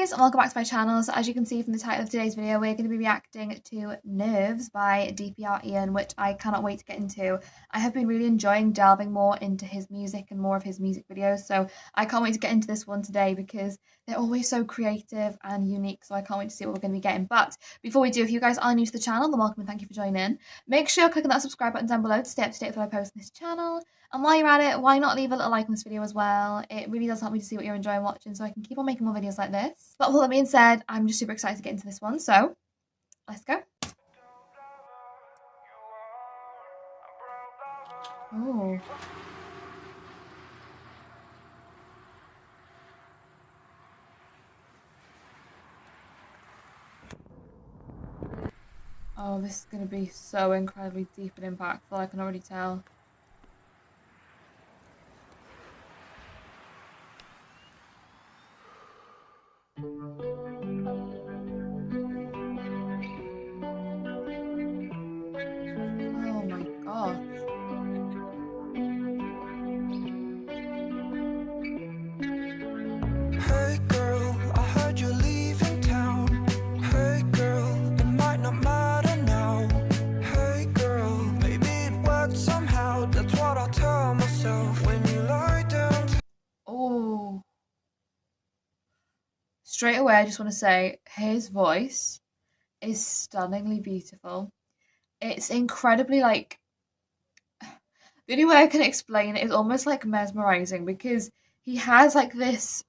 guys, and welcome back to my channel. So as you can see from the title of today's video, we're going to be reacting to Nerves by DPR IAN, which I cannot wait to get into. I have been really enjoying delving more into his music and more of his music videos, so I can't wait to get into this one today because they're always so creative and unique, so I can't wait to see what we're going to be getting. But before we do, if you guys are new to the channel, then welcome and thank you for joining in. Make sure you're clicking that subscribe button down below to stay up to date with what I post on this channel. And while you're at it, why not leave a little like on this video as well? It really does help me to see what you're enjoying watching so I can keep on making more videos like this. But with all that being said, I'm just super excited to get into this one, so let's go. Oh. Oh, this is going to be so incredibly deep and impactful, I can already tell. Oh my gosh. Hey girl, I heard you're leaving town. Hey girl, it might not matter now. Hey girl, maybe it worked somehow. That's what I tell myself when you lie down. Oh. Straight away, I just want to say his voice is stunningly beautiful. It's incredibly like, the only way I can explain it is almost like mesmerizing because he has like this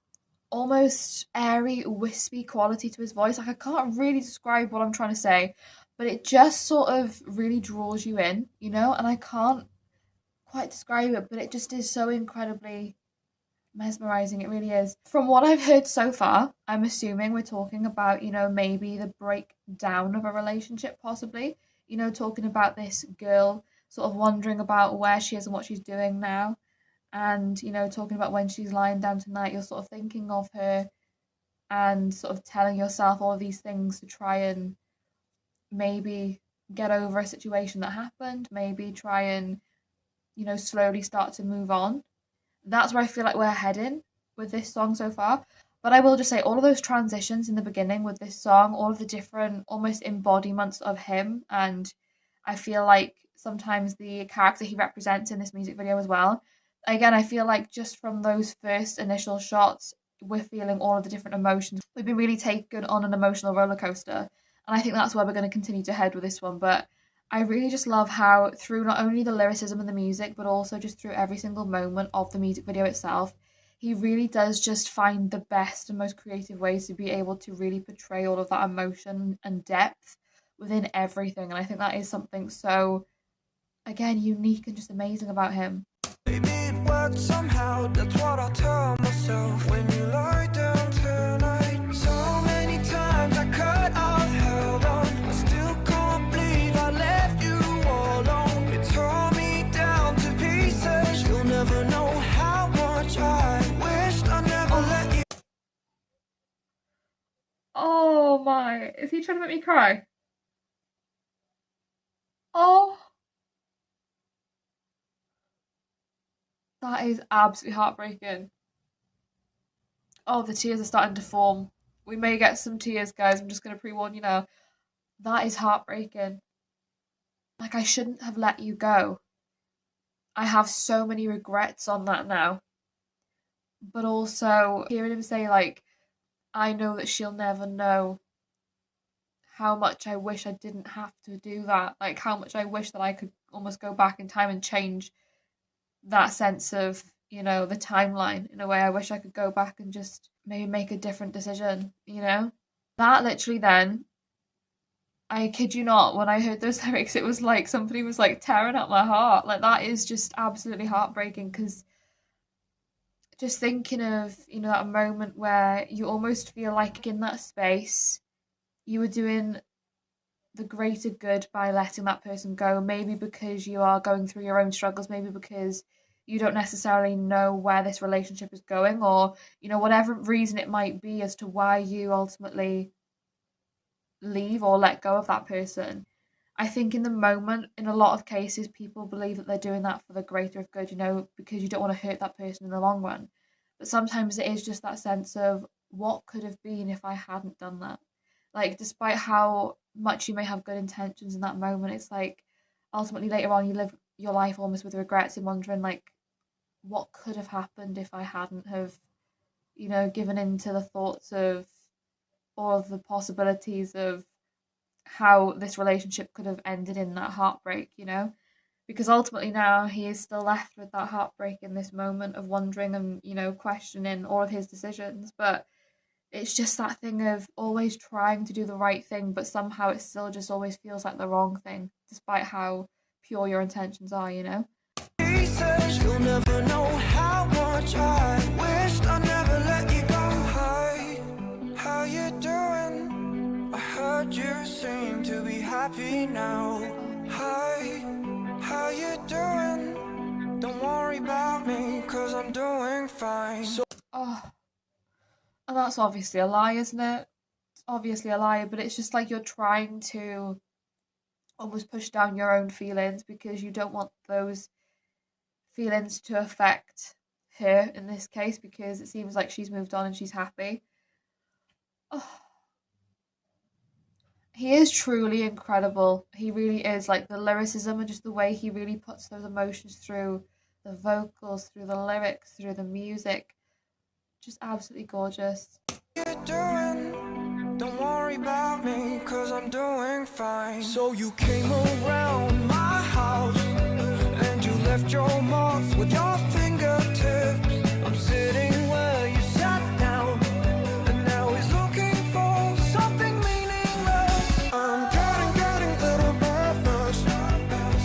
almost airy, wispy quality to his voice. Like I can't really describe what I'm trying to say, but it just sort of really draws you in, you know? And I can't quite describe it, but it just is so incredibly mesmerizing. It really is. From what I've heard so far, I'm assuming we're talking about, you know, maybe the breakdown of a relationship, possibly. You know, talking about this girl sort of wondering about where she is and what she's doing now. And, you know, talking about when she's lying down tonight, you're sort of thinking of her and sort of telling yourself all of these things to try and maybe get over a situation that happened, maybe try and, you know, slowly start to move on. That's where I feel like we're heading with this song so far. But I will just say all of those transitions in the beginning with this song, all of the different almost embodiments of him, and I feel like sometimes the character he represents in this music video as well. Again, I feel like just from those first initial shots, we're feeling all of the different emotions. We've been really taken on an emotional roller coaster, and I think that's where we're going to continue to head with this one. But I really just love how through not only the lyricism and the music, but also just through every single moment of the music video itself, he really does just find the best and most creative ways to be able to really portray all of that emotion and depth within everything. And I think that is something so, again, unique and just amazing about him. Maybe it worked somehow. That's what I tell myself when you lie down tonight. So many times I cut off, held on. I still can't believe I left you all alone. It tore me down to pieces. You'll never know how much I wished I never let you. Oh my, is he trying to make me cry? Oh, that is absolutely heartbreaking. Oh, the tears are starting to form. We may get some tears, guys. I'm just going to pre-warn you now. That is heartbreaking. Like, I shouldn't have let you go. I have so many regrets on that now. But also, hearing him say, like, I know that she'll never know how much I wish I didn't have to do that. Like, how much I wish that I could almost go back in time and change that sense of, you know, the timeline in a way. I wish I could go back and just maybe make a different decision, you know? That literally then, I kid you not, when I heard those lyrics, it was like somebody was like tearing at my heart. Like, that is just absolutely heartbreaking because just thinking of, you know, that moment where you almost feel like in that space you were doing the greater good by letting that person go, maybe because you are going through your own struggles, maybe because you don't necessarily know where this relationship is going, or, you know, whatever reason it might be as to why you ultimately leave or let go of that person. I think in the moment, in a lot of cases, people believe that they're doing that for the greater of good, you know, because you don't want to hurt that person in the long run. But sometimes it is just that sense of what could have been if I hadn't done that. Like, despite how much you may have good intentions in that moment, it's like ultimately later on you live your life almost with regrets and wondering like what could have happened if I hadn't have, given in to the thoughts of all of the possibilities of how this relationship could have ended in that heartbreak. Because ultimately now he is still left with that heartbreak in this moment of wondering and, questioning all of his decisions. But it's just that thing of always trying to do the right thing, but somehow it still just always feels like the wrong thing, despite how pure your intentions are. He says you'll never know how much I wished I never let you go. Hi, how you doing? I heard you seem to be happy now. Hi, how you doing? Don't worry about me, cause I'm doing fine. Oh, and that's obviously a lie, isn't it? It's obviously a lie, but it's just like you're trying to almost push down your own feelings because you don't want those feelings to affect her in this case, because it seems like she's moved on and she's happy. Oh, he is truly incredible. He really is. Like the lyricism and just the way he really puts those emotions through the vocals, through the lyrics, through the music. Just absolutely gorgeous. You doing? Don't worry about me, cause I'm doing fine. So you came around my house and you left your marks with your fingertips. I'm sitting where you sat down, and now he's looking for something meaningless. I'm getting little breathless.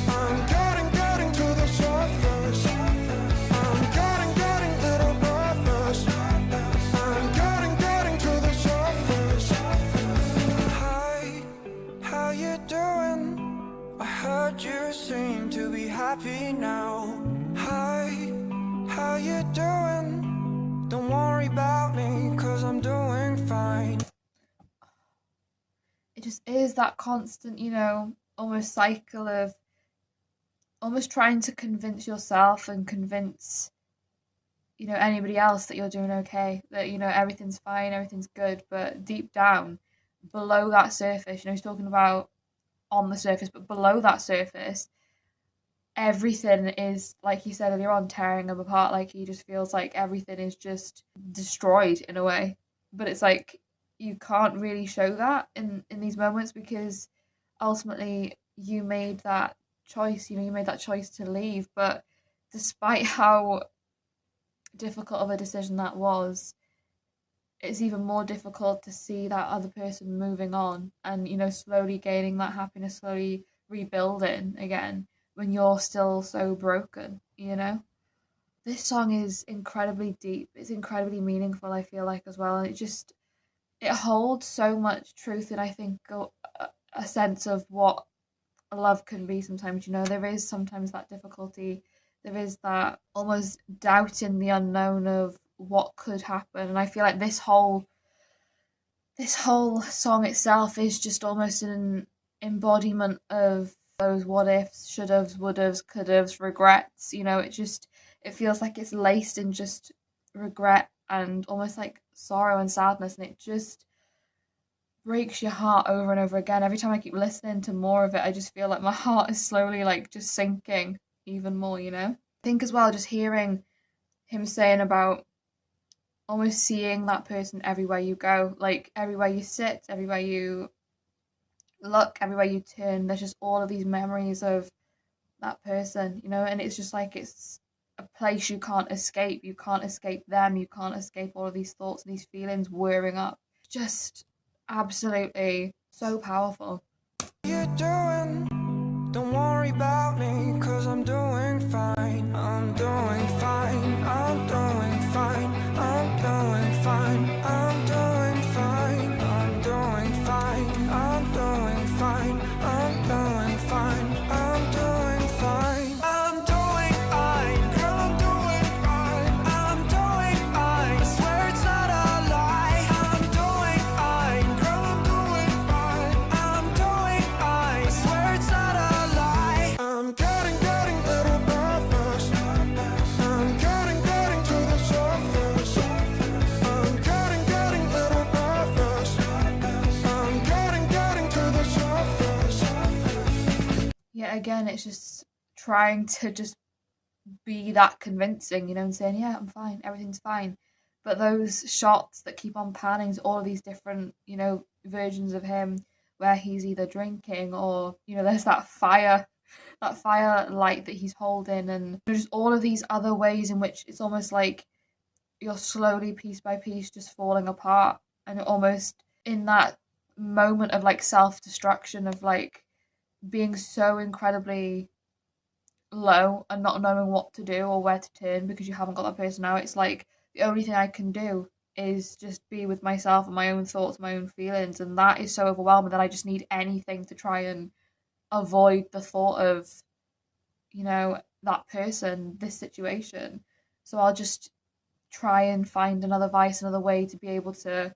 I'm getting to the surface. I'm getting little breathless. I'm getting to the surface. Hi, how you doing? I heard you seem to be happy now. Hi, how you doing? Don't worry about me, cause I'm doing fine. It just is that constant, almost cycle of almost trying to convince yourself and convince, anybody else that you're doing okay, that, everything's fine, everything's good. But deep down, below that surface, he's talking about on the surface, but below that surface, everything is, like he said earlier on, tearing him apart. Like he just feels like everything is just destroyed in a way. But it's like you can't really show that in these moments because ultimately you made that choice. You made that choice to leave. But despite how difficult of a decision that was, it's even more difficult to see that other person moving on and slowly gaining that happiness, slowly rebuilding again when you're still so broken. This song is incredibly deep, it's incredibly meaningful, I feel like, as well, and it holds so much truth, and I think a sense of what love can be sometimes. There is sometimes that difficulty, there is that almost doubt in the unknown of what could happen, and I feel like this whole song itself is just almost an embodiment of those what ifs, should haves, would haves, could haves, regrets. It feels like it's laced in just regret and almost like sorrow and sadness, and it just breaks your heart over and over again. Every time I keep listening to more of it, I just feel like my heart is slowly like just sinking even more. I think as well, just hearing him saying about almost seeing that person everywhere you go, like everywhere you sit, everywhere you look, everywhere you turn, there's just all of these memories of that person, and it's just like it's a place you can't escape. You can't escape them, you can't escape all of these thoughts and these feelings whirring up. Just absolutely so powerful. You doing? Don't worry about me, cause I'm doing fine. I'm doing fine. I'm doing fine. I'm doing fine. I'm doing fine. I'm doing fine. I'm doing fine. I'm doing fine. I'm doing fine. I'm doing fine. Girl, I'm doing fine. I'm doing fine. I swear it's not a lie. I'm doing fine. Girl, I'm doing fine. I'm doing fine. I swear it's not a lie. I'm getting little breathless. I'm getting to the surface. I'm getting again, it's just trying to just be that convincing, and saying, yeah, I'm fine, everything's fine. But those shots that keep on panning to all of these different, versions of him where he's either drinking or, there's that fire light that he's holding, and there's all of these other ways in which it's almost like you're slowly, piece by piece, just falling apart, and almost in that moment of like self destruction, of like being so incredibly low and not knowing what to do or where to turn because you haven't got that person now. It's like the only thing I can do is just be with myself and my own thoughts, my own feelings, and that is so overwhelming that I just need anything to try and avoid the thought of, that person, this situation. So I'll just try and find another vice, another way to be able to,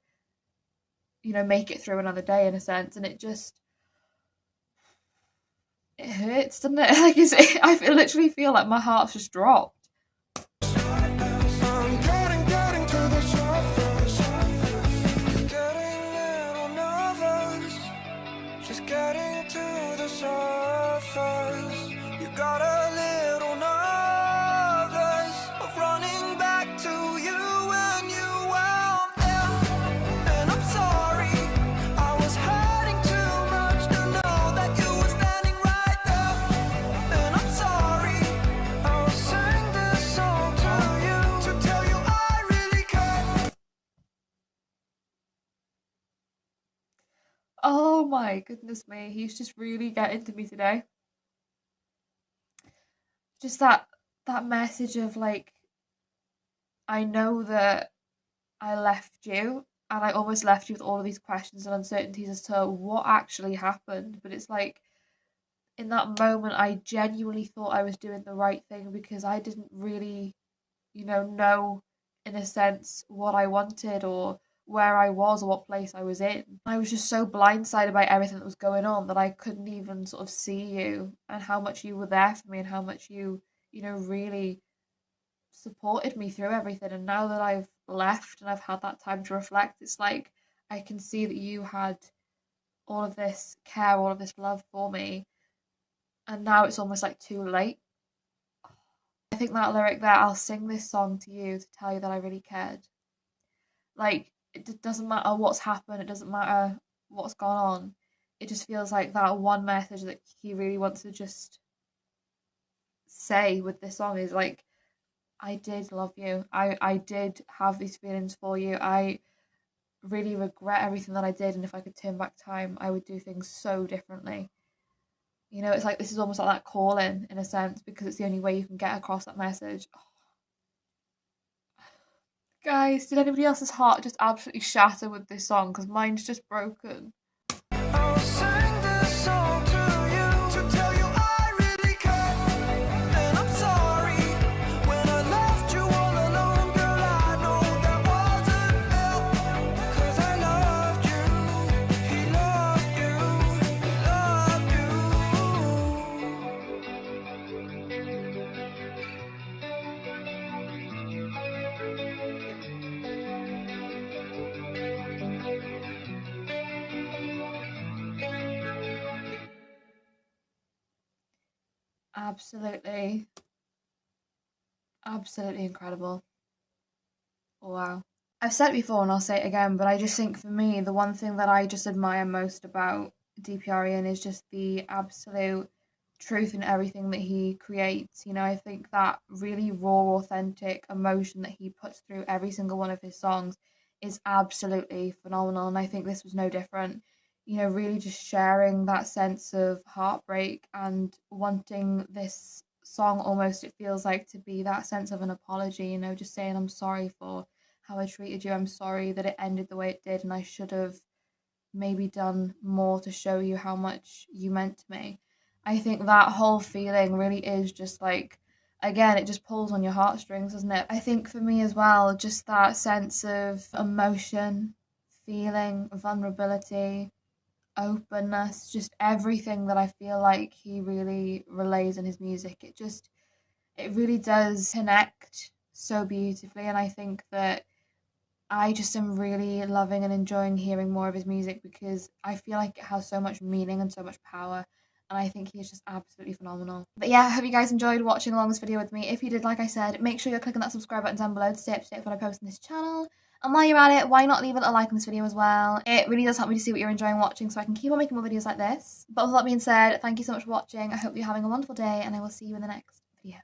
make it through another day in a sense. And it hurts, doesn't it? Like I literally feel like my heart's just dropped. I'm getting to the surface. Getting a little nervous. Just getting to the surface. You got a little nervous of running back to you when you weren't there. And I'm sorry, I was hurting too much to know that you were standing right there. And I'm sorry, I will sing this song to you to tell you I really care. Oh my goodness me, he's just really getting to me today. Just that message of like, I know that I left you, and I almost left you with all of these questions and uncertainties as to what actually happened. But it's like, in that moment, I genuinely thought I was doing the right thing because I didn't really, know in a sense what I wanted or where I was or what place I was in. I was just so blindsided by everything that was going on that I couldn't even sort of see you and how much you were there for me and how much you, really supported me through everything. And now that I've left and I've had that time to reflect, it's like I can see that you had all of this care, all of this love for me, and now it's almost like too late. I think that lyric there, I'll sing this song to you to tell you that I really cared. Like, it doesn't matter what's happened, it doesn't matter what's gone on. It just feels like that one message that he really wants to just say with this song is like, I did love you. I did have these feelings for you. I really regret everything that I did, and if I could turn back time, I would do things so differently. It's like this is almost like that calling in a sense because it's the only way you can get across that message. Oh, guys, did anybody else's heart just absolutely shatter with this song? Because mine's just broken. I'll sing this song to you to tell you I really care. And I'm sorry when I left you all alone, girl. I know that wasn't fair. 'Cause I loved you, he loved you, Absolutely, absolutely incredible. Wow. I've said it before and I'll say it again, but I just think for me, the one thing that I just admire most about DPR IAN is just the absolute truth in everything that he creates. I think that really raw, authentic emotion that he puts through every single one of his songs is absolutely phenomenal. And I think this was no different. Really just sharing that sense of heartbreak and wanting this song almost, it feels like, to be that sense of an apology, just saying, I'm sorry for how I treated you. I'm sorry that it ended the way it did, and I should have maybe done more to show you how much you meant to me. I think that whole feeling really is just like, again, it just pulls on your heartstrings, doesn't it? I think for me as well, just that sense of emotion, feeling, vulnerability, openness, just everything that I feel like he really relays in his music. It really does connect so beautifully, and I think that I just am really loving and enjoying hearing more of his music because I feel like it has so much meaning and so much power. and I think he's just absolutely phenomenal. But yeah, I hope you guys enjoyed watching along this video with me. If you did, like I said, make sure you're clicking that subscribe button down below to stay up to date with what I post on this channel. And while you're at it, why not leave a like on this video as well? It really does help me to see what you're enjoying watching so I can keep on making more videos like this. But with that being said, thank you so much for watching. I hope you're having a wonderful day, and I will see you in the next video.